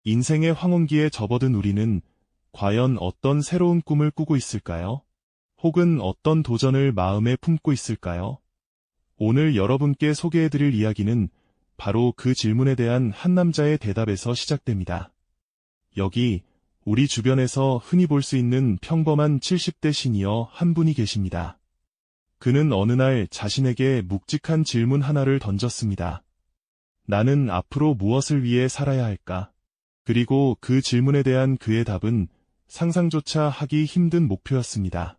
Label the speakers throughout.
Speaker 1: 인생의 황혼기에 접어든 우리는 과연 어떤 새로운 꿈을 꾸고 있을까요? 혹은 어떤 도전을 마음에 품고 있을까요? 오늘 여러분께 소개해드릴 이야기는 바로 그 질문에 대한 한 남자의 대답에서 시작됩니다. 여기 우리 주변에서 흔히 볼 수 있는 평범한 70대 시니어 한 분이 계십니다. 그는 어느 날 자신에게 묵직한 질문 하나를 던졌습니다. 나는 앞으로 무엇을 위해 살아야 할까? 그리고 그 질문에 대한 그의 답은 상상조차 하기 힘든 목표였습니다.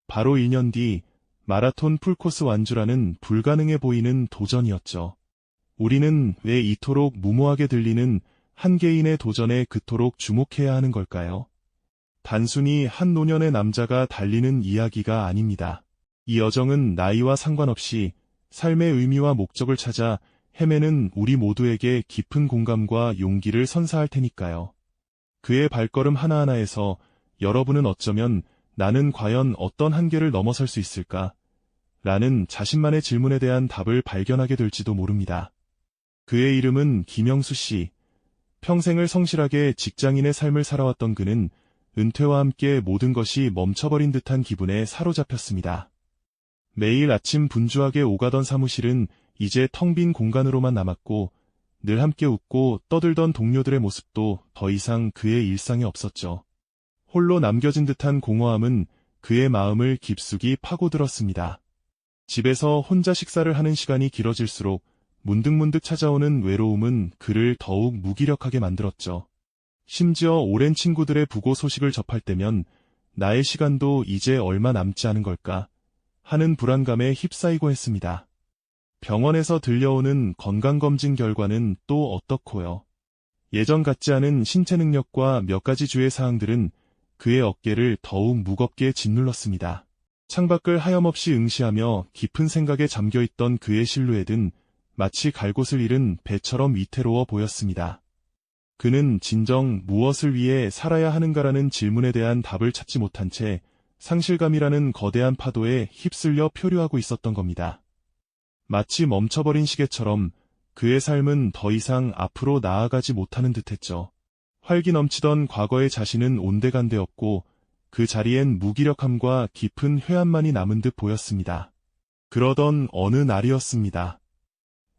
Speaker 1: 바로 1년 뒤 마라톤 풀코스 완주라는 불가능해 보이는 도전이었죠. 우리는 왜 이토록 무모하게 들리는 한 개인의 도전에 그토록 주목해야 하는 걸까요? 단순히 한 노년의 남자가 달리는 이야기가 아닙니다. 이 여정은 나이와 상관없이 삶의 의미와 목적을 찾아 헤매는 우리 모두에게 깊은 공감과 용기를 선사할 테니까요. 그의 발걸음 하나하나에서 여러분은 어쩌면 나는 과연 어떤 한계를 넘어설 수 있을까? 라는 자신만의 질문에 대한 답을 발견하게 될지도 모릅니다. 그의 이름은 김영수 씨. 평생을 성실하게 직장인의 삶을 살아왔던 그는 은퇴와 함께 모든 것이 멈춰버린 듯한 기분에 사로잡혔습니다. 매일 아침 분주하게 오가던 사무실은 이제 텅 빈 공간으로만 남았고 늘 함께 웃고 떠들던 동료들의 모습도 더 이상 그의 일상에 없었죠. 홀로 남겨진 듯한 공허함은 그의 마음을 깊숙이 파고들었습니다. 집에서 혼자 식사를 하는 시간이 길어질수록 문득문득 찾아오는 외로움은 그를 더욱 무기력하게 만들었죠. 심지어 오랜 친구들의 부고 소식을 접할 때면 나의 시간도 이제 얼마 남지 않은 걸까 하는 불안감에 휩싸이고 했습니다. 병원에서 들려오는 건강검진 결과는 또 어떻고요? 예전 같지 않은 신체 능력과 몇 가지 주의 사항들은 그의 어깨를 더욱 무겁게 짓눌렀습니다. 창밖을 하염없이 응시하며 깊은 생각에 잠겨있던 그의 실루엣은 마치 갈 곳을 잃은 배처럼 위태로워 보였습니다. 그는 진정 무엇을 위해 살아야 하는가라는 질문에 대한 답을 찾지 못한 채 상실감이라는 거대한 파도에 휩쓸려 표류하고 있었던 겁니다. 마치 멈춰버린 시계처럼 그의 삶은 더 이상 앞으로 나아가지 못하는 듯했죠. 활기 넘치던 과거의 자신은 온데간데없고 그 자리엔 무기력함과 깊은 회한만이 남은 듯 보였습니다. 그러던 어느 날이었습니다.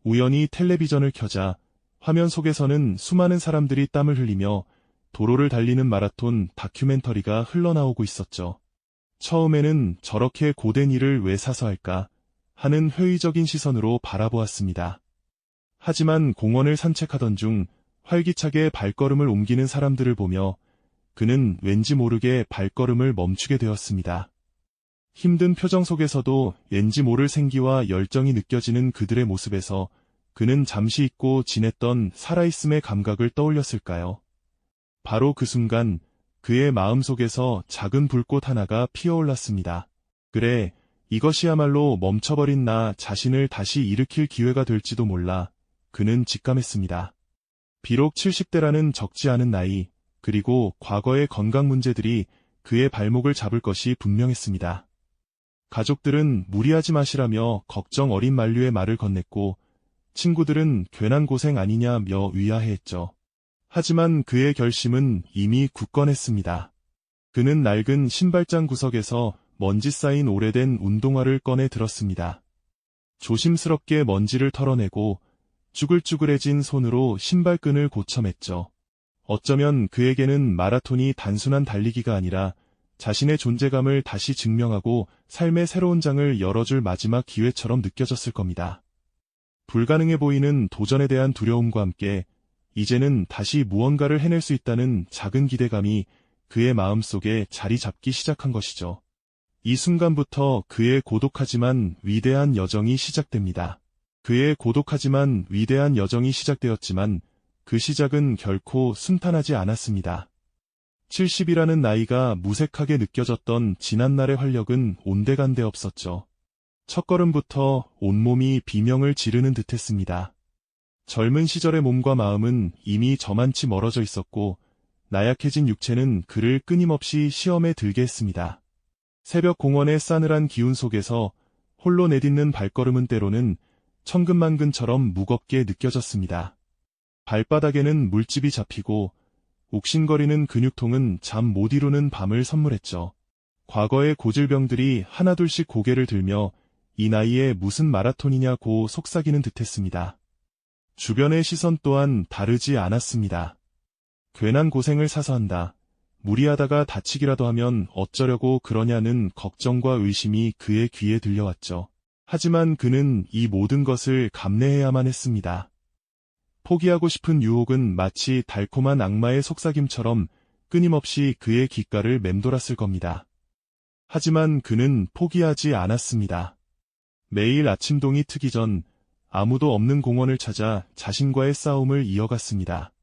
Speaker 1: 우연히 텔레비전을 켜자 화면 속에서는 수많은 사람들이 땀을 흘리며 도로를 달리는 마라톤 다큐멘터리가 흘러나오고 있었죠. 처음에는 저렇게 고된 일을 왜 사서 할까 하는 회의적인 시선으로 바라보았습니다. 하지만 공원을 산책하던 중 활기차게 발걸음을 옮기는 사람들을 보며 그는 왠지 모르게 발걸음을 멈추게 되었습니다. 힘든 표정 속에서도 왠지 모를 생기와 열정이 느껴지는 그들의 모습에서 그는 잠시 잊고 지냈던 살아있음의 감각을 떠올렸을까요? 바로 그 순간 그의 마음속에서 작은 불꽃 하나가 피어올랐습니다. 그래, 이것이야말로 멈춰버린 나 자신을 다시 일으킬 기회가 될지도 몰라. 그는 직감했습니다. 비록 70대라는 적지 않은 나이, 그리고 과거의 건강 문제들이 그의 발목을 잡을 것이 분명했습니다. 가족들은 무리하지 마시라며 걱정 어린 만류의 말을 건넸고 친구들은 괜한 고생 아니냐며 위하해했죠. 하지만 그의 결심은 이미 굳건했습니다. 그는 낡은 신발장 구석에서 먼지 쌓인 오래된 운동화를 꺼내 들었습니다. 조심스럽게 먼지를 털어내고 쭈글쭈글해진 손으로 신발끈을 고쳐맸죠. 어쩌면 그에게는 마라톤이 단순한 달리기가 아니라 자신의 존재감을 다시 증명하고 삶의 새로운 장을 열어줄 마지막 기회처럼 느껴졌을 겁니다. 불가능해 보이는 도전에 대한 두려움과 함께 이제는 다시 무언가를 해낼 수 있다는 작은 기대감이 그의 마음속에 자리 잡기 시작한 것이죠. 이 순간부터 그의 고독하지만 위대한 여정이 시작됩니다. 그의 고독하지만 위대한 여정이 시작되었지만 그 시작은 결코 순탄하지 않았습니다. 70이라는 나이가 무색하게 느껴졌던 지난날의 활력은 온데간데 없었죠. 첫걸음부터 온몸이 비명을 지르는 듯했습니다. 젊은 시절의 몸과 마음은 이미 저만치 멀어져 있었고 나약해진 육체는 그를 끊임없이 시험에 들게 했습니다. 새벽 공원의 싸늘한 기운 속에서 홀로 내딛는 발걸음은 때로는 천근만근처럼 무겁게 느껴졌습니다. 발바닥에는 물집이 잡히고 욱신거리는 근육통은 잠 못 이루는 밤을 선물했죠. 과거의 고질병들이 하나둘씩 고개를 들며 이 나이에 무슨 마라톤이냐고 속삭이는 듯했습니다. 주변의 시선 또한 다르지 않았습니다. 괜한 고생을 사서 한다. 무리하다가 다치기라도 하면 어쩌려고 그러냐는 걱정과 의심이 그의 귀에 들려왔죠. 하지만 그는 이 모든 것을 감내해야만 했습니다. 포기하고 싶은 유혹은 마치 달콤한 악마의 속삭임처럼 끊임없이 그의 귓가를 맴돌았을 겁니다. 하지만 그는 포기하지 않았습니다. 매일 아침동이 트기 전 아무도 없는 공원을 찾아 자신과의 싸움을 이어갔습니다.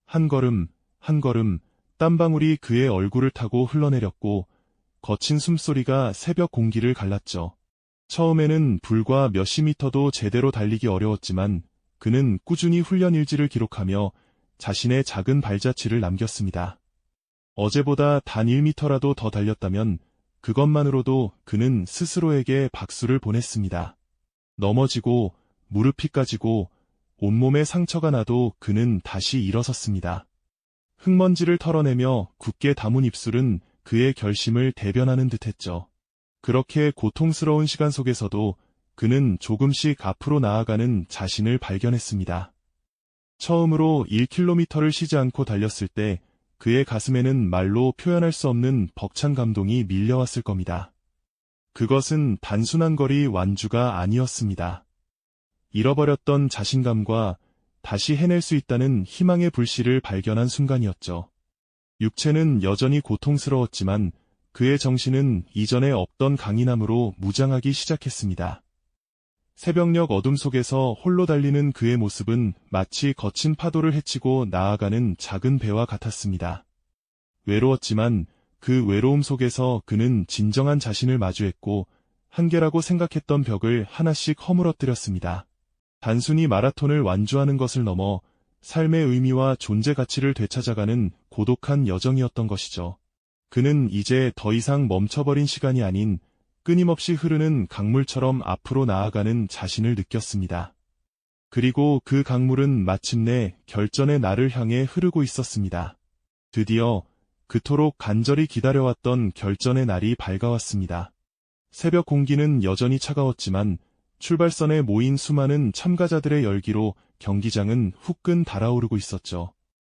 Speaker 1: 한 걸음, 한 걸음, 땀방울이 그의 얼굴을 타고 흘러내렸고 거친 숨소리가 새벽 공기를 갈랐죠. 처음에는 불과 몇십 미터도 제대로 달리기 어려웠지만 그는 꾸준히 훈련 일지를 기록하며 자신의 작은 발자취를 남겼습니다. 어제보다 단 1미터라도 더 달렸다면 그것만으로도 그는 스스로에게 박수를 보냈습니다. 넘어지고 무릎이 까지고 온몸에 상처가 나도 그는 다시 일어섰습니다. 흙먼지를 털어내며 굳게 다문 입술은 그의 결심을 대변하는 듯했죠. 그렇게 고통스러운 시간 속에서도 그는 조금씩 앞으로 나아가는 자신을 발견했습니다. 처음으로 1km를 쉬지 않고 달렸을 때 그의 가슴에는 말로 표현할 수 없는 벅찬 감동이 밀려왔을 겁니다. 그것은 단순한 거리 완주가 아니었습니다. 잃어버렸던 자신감과 다시 해낼 수 있다는 희망의 불씨를 발견한 순간이었죠. 육체는 여전히 고통스러웠지만 그의 정신은 이전에 없던 강인함으로 무장하기 시작했습니다. 새벽녘 어둠 속에서 홀로 달리는 그의 모습은 마치 거친 파도를 헤치고 나아가는 작은 배와 같았습니다. 외로웠지만 그 외로움 속에서 그는 진정한 자신을 마주했고 한계라고 생각했던 벽을 하나씩 허물어뜨렸습니다. 단순히 마라톤을 완주하는 것을 넘어 삶의 의미와 존재 가치를 되찾아가는 고독한 여정이었던 것이죠. 그는 이제 더 이상 멈춰버린 시간이 아닌 끊임없이 흐르는 강물처럼 앞으로 나아가는 자신을 느꼈습니다. 그리고 그 강물은 마침내 결전의 날을 향해 흐르고 있었습니다. 드디어 그토록 간절히 기다려왔던 결전의 날이 밝아왔습니다. 새벽 공기는 여전히 차가웠지만 출발선에 모인 수많은 참가자들의 열기로 경기장은 후끈 달아오르고 있었죠.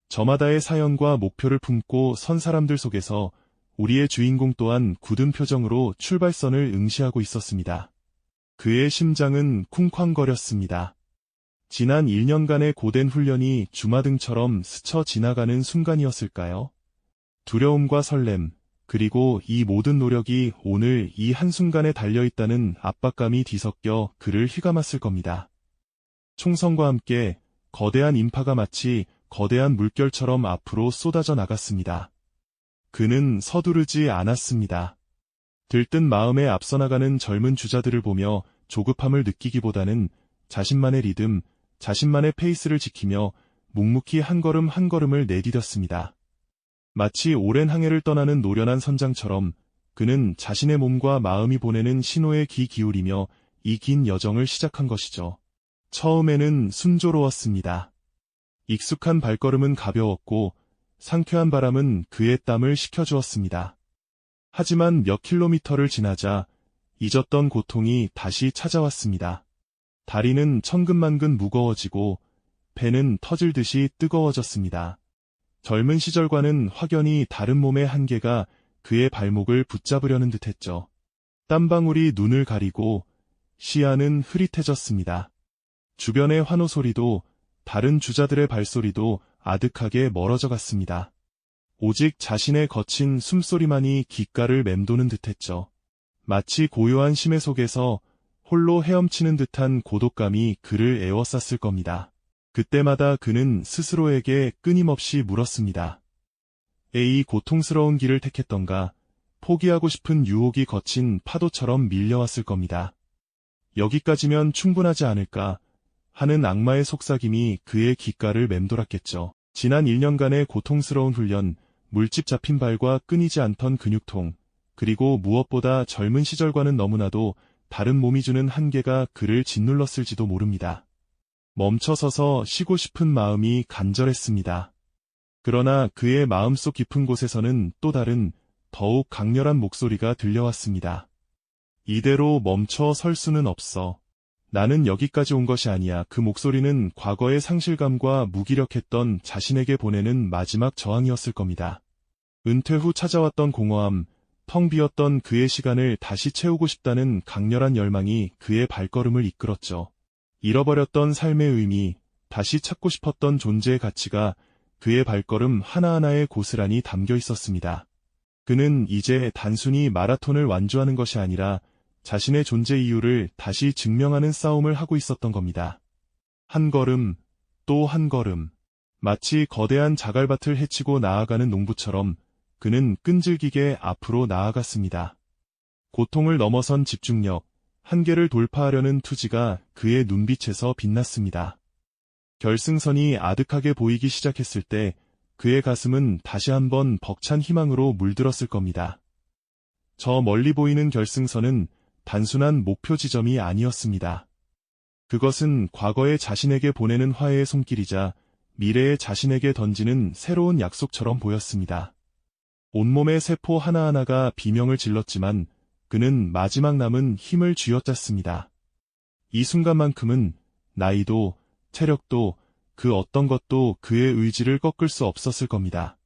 Speaker 1: 저마다의 사연과 목표를 품고 선 사람들 속에서 우리의 주인공 또한 굳은 표정으로 출발선을 응시하고 있었습니다. 그의 심장은 쿵쾅거렸습니다. 지난 1년간의 고된 훈련이 주마등처럼 스쳐 지나가는 순간이었을까요? 두려움과 설렘, 그리고 이 모든 노력이 오늘 이 한순간에 달려있다는 압박감이 뒤섞여 그를 휘감았을 겁니다. 총성과 함께 거대한 인파가 마치 거대한 물결처럼 앞으로 쏟아져 나갔습니다. 그는 서두르지 않았습니다. 들뜬 마음에 앞서 나가는 젊은 주자들을 보며 조급함을 느끼기보다는 자신만의 리듬, 자신만의 페이스를 지키며 묵묵히 한 걸음 한 걸음을 내디뎠습니다. 마치 오랜 항해를 떠나는 노련한 선장처럼 그는 자신의 몸과 마음이 보내는 신호에 귀 기울이며 이 긴 여정을 시작한 것이죠. 처음에는 순조로웠습니다. 익숙한 발걸음은 가벼웠고 상쾌한 바람은 그의 땀을 식혀주었습니다. 하지만 몇 킬로미터를 지나자 잊었던 고통이 다시 찾아왔습니다. 다리는 천근만근 무거워지고 배는 터질 듯이 뜨거워졌습니다. 젊은 시절과는 확연히 다른 몸의 한계가 그의 발목을 붙잡으려는 듯했죠. 땀방울이 눈을 가리고 시야는 흐릿해졌습니다. 주변의 환호 소리도 다른 주자들의 발소리도 아득하게 멀어져 갔습니다. 오직 자신의 거친 숨소리만이 귓가를 맴도는 듯했죠. 마치 고요한 심해 속에서 홀로 헤엄치는 듯한 고독감이 그를 에워쌌을 겁니다. 그때마다 그는 스스로에게 끊임없이 물었습니다. 이 고통스러운 길을 택했던가, 포기하고 싶은 유혹이 거친 파도처럼 밀려왔을 겁니다. 여기까지면 충분하지 않을까 하는 악마의 속삭임이 그의 귓가를 맴돌았겠죠. 지난 1년간의 고통스러운 훈련, 물집 잡힌 발과 끊이지 않던 근육통, 그리고 무엇보다 젊은 시절과는 너무나도 다른 몸이 주는 한계가 그를 짓눌렀을지도 모릅니다. 멈춰서서 쉬고 싶은 마음이 간절했습니다. 그러나 그의 마음속 깊은 곳에서는 또 다른 더욱 강렬한 목소리가 들려왔습니다. 이대로 멈춰 설 수는 없어. 나는 여기까지 온 것이 아니야. 그 목소리는 과거의 상실감과 무기력했던 자신에게 보내는 마지막 저항이었을 겁니다. 은퇴 후 찾아왔던 공허함, 텅 비었던 그의 시간을 다시 채우고 싶다는 강렬한 열망이 그의 발걸음을 이끌었죠. 잃어버렸던 삶의 의미, 다시 찾고 싶었던 존재의 가치가 그의 발걸음 하나하나에 고스란히 담겨 있었습니다. 그는 이제 단순히 마라톤을 완주하는 것이 아니라 자신의 존재 이유를 다시 증명하는 싸움을 하고 있었던 겁니다. 한 걸음, 또 한 걸음. 마치 거대한 자갈밭을 헤치고 나아가는 농부처럼 그는 끈질기게 앞으로 나아갔습니다. 고통을 넘어선 집중력, 한계를 돌파하려는 투지가 그의 눈빛에서 빛났습니다. 결승선이 아득하게 보이기 시작했을 때 그의 가슴은 다시 한번 벅찬 희망으로 물들었을 겁니다. 저 멀리 보이는 결승선은 단순한 목표 지점이 아니었습니다. 그것은 과거의 자신에게 보내는 화해의 손길이자 미래의 자신에게 던지는 새로운 약속처럼 보였습니다. 온몸의 세포 하나하나가 비명을 질렀지만 그는 마지막 남은 힘을 쥐어짰습니다. 이 순간만큼은 나이도, 체력도, 그 어떤 것도 그의 의지를 꺾을 수 없었을 겁니다.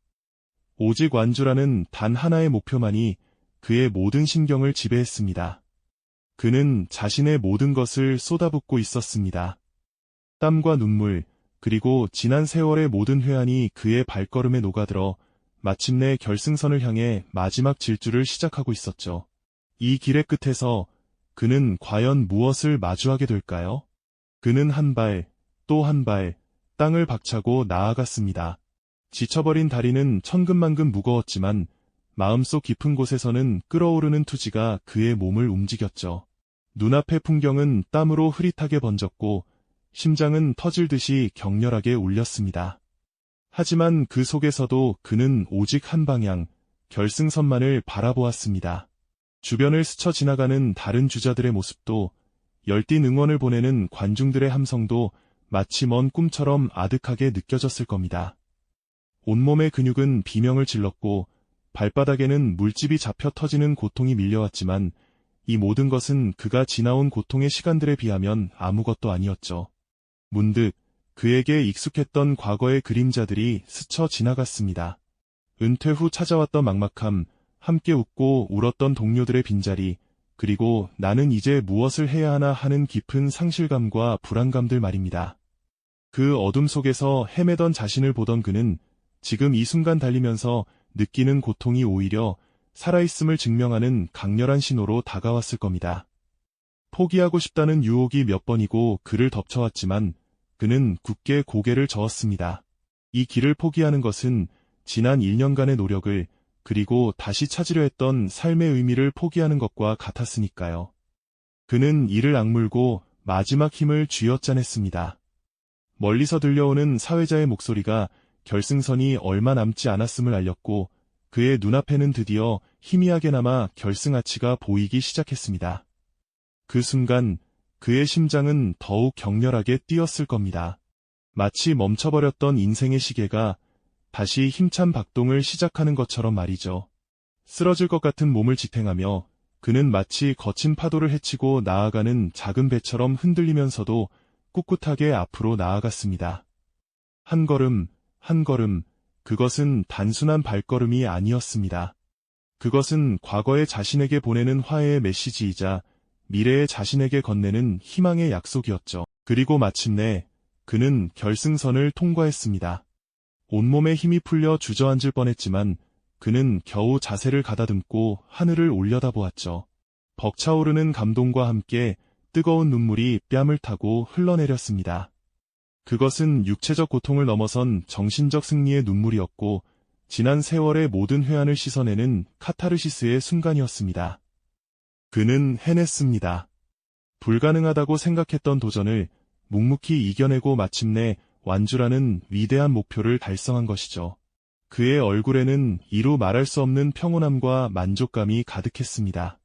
Speaker 1: 오직 완주라는 단 하나의 목표만이 그의 모든 신경을 지배했습니다. 그는 자신의 모든 것을 쏟아붓고 있었습니다. 땀과 눈물, 그리고 지난 세월의 모든 회한이 그의 발걸음에 녹아들어 마침내 결승선을 향해 마지막 질주를 시작하고 있었죠. 이 길의 끝에서 그는 과연 무엇을 마주하게 될까요? 그는 한 발, 또 한 발, 땅을 박차고 나아갔습니다. 지쳐버린 다리는 천근만근 무거웠지만 마음속 깊은 곳에서는 끓어오르는 투지가 그의 몸을 움직였죠. 눈앞의 풍경은 땀으로 흐릿하게 번졌고 심장은 터질 듯이 격렬하게 울렸습니다. 하지만 그 속에서도 그는 오직 한 방향, 결승선만을 바라보았습니다. 주변을 스쳐 지나가는 다른 주자들의 모습도, 열띤 응원을 보내는 관중들의 함성도 마치 먼 꿈처럼 아득하게 느껴졌을 겁니다. 온몸의 근육은 비명을 질렀고 발바닥에는 물집이 잡혀 터지는 고통이 밀려왔지만 이 모든 것은 그가 지나온 고통의 시간들에 비하면 아무것도 아니었죠. 문득 그에게 익숙했던 과거의 그림자들이 스쳐 지나갔습니다. 은퇴 후 찾아왔던 막막함, 함께 웃고 울었던 동료들의 빈자리, 그리고 나는 이제 무엇을 해야 하나 하는 깊은 상실감과 불안감들 말입니다. 그 어둠 속에서 헤매던 자신을 보던 그는 지금 이 순간 달리면서 느끼는 고통이 오히려 살아있음을 증명하는 강렬한 신호로 다가왔을 겁니다. 포기하고 싶다는 유혹이 몇 번이고 그를 덮쳐왔지만 그는 굳게 고개를 저었습니다. 이 길을 포기하는 것은 지난 1년간의 노력을 그리고 다시 찾으려 했던 삶의 의미를 포기하는 것과 같았으니까요. 그는 이를 악물고 마지막 힘을 쥐어짜냈습니다. 멀리서 들려오는 사회자의 목소리가 결승선이 얼마 남지 않았음을 알렸고 그의 눈앞에는 드디어 희미하게나마 결승 아치가 보이기 시작했습니다. 그 순간 그의 심장은 더욱 격렬하게 뛰었을 겁니다. 마치 멈춰버렸던 인생의 시계가 다시 힘찬 박동을 시작하는 것처럼 말이죠. 쓰러질 것 같은 몸을 지탱하며 그는 마치 거친 파도를 헤치고 나아가는 작은 배처럼 흔들리면서도 꿋꿋하게 앞으로 나아갔습니다. 한 걸음, 한 걸음, 그것은 단순한 발걸음이 아니었습니다. 그것은 과거의 자신에게 보내는 화해의 메시지이자 미래의 자신에게 건네는 희망의 약속이었죠. 그리고 마침내 그는 결승선을 통과했습니다. 온몸에 힘이 풀려 주저앉을 뻔했지만 그는 겨우 자세를 가다듬고 하늘을 올려다보았죠. 벅차오르는 감동과 함께 뜨거운 눈물이 뺨을 타고 흘러내렸습니다. 그것은 육체적 고통을 넘어선 정신적 승리의 눈물이었고 지난 세월의 모든 회한을 씻어내는 카타르시스의 순간이었습니다. 그는 해냈습니다. 불가능하다고 생각했던 도전을 묵묵히 이겨내고 마침내 완주라는 위대한 목표를 달성한 것이죠. 그의 얼굴에는 이루 말할 수 없는 평온함과 만족감이 가득했습니다.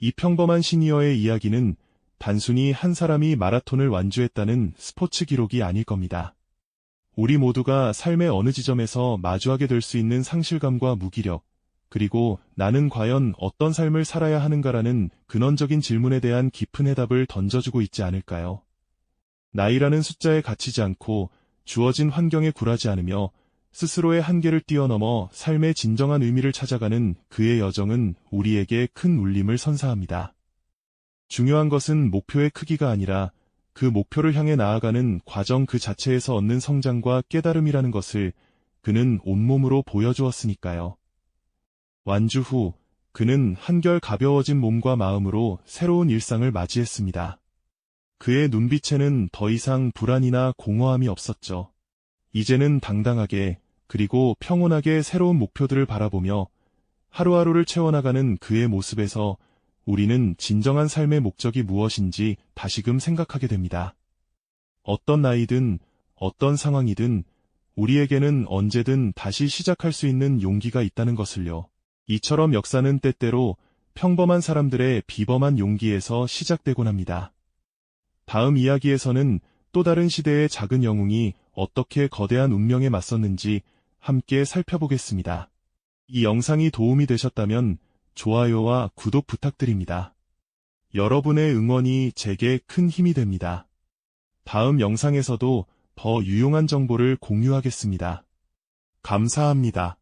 Speaker 1: 이 평범한 시니어의 이야기는 단순히 한 사람이 마라톤을 완주했다는 스포츠 기록이 아닐 겁니다. 우리 모두가 삶의 어느 지점에서 마주하게 될 수 있는 상실감과 무기력, 그리고 나는 과연 어떤 삶을 살아야 하는가라는 근원적인 질문에 대한 깊은 해답을 던져주고 있지 않을까요? 나이라는 숫자에 갇히지 않고 주어진 환경에 굴하지 않으며 스스로의 한계를 뛰어넘어 삶의 진정한 의미를 찾아가는 그의 여정은 우리에게 큰 울림을 선사합니다. 중요한 것은 목표의 크기가 아니라 그 목표를 향해 나아가는 과정 그 자체에서 얻는 성장과 깨달음이라는 것을 그는 온몸으로 보여주었으니까요. 완주 후 그는 한결 가벼워진 몸과 마음으로 새로운 일상을 맞이했습니다. 그의 눈빛에는 더 이상 불안이나 공허함이 없었죠. 이제는 당당하게 그리고 평온하게 새로운 목표들을 바라보며 하루하루를 채워나가는 그의 모습에서 우리는 진정한 삶의 목적이 무엇인지 다시금 생각하게 됩니다. 어떤 나이든 어떤 상황이든 우리에게는 언제든 다시 시작할 수 있는 용기가 있다는 것을요. 이처럼 역사는 때때로 평범한 사람들의 비범한 용기에서 시작되곤 합니다. 다음 이야기에서는 또 다른 시대의 작은 영웅이 어떻게 거대한 운명에 맞섰는지 함께 살펴보겠습니다. 이 영상이 도움이 되셨다면 좋아요와 구독 부탁드립니다. 여러분의 응원이 제게 큰 힘이 됩니다. 다음 영상에서도 더 유용한 정보를 공유하겠습니다. 감사합니다.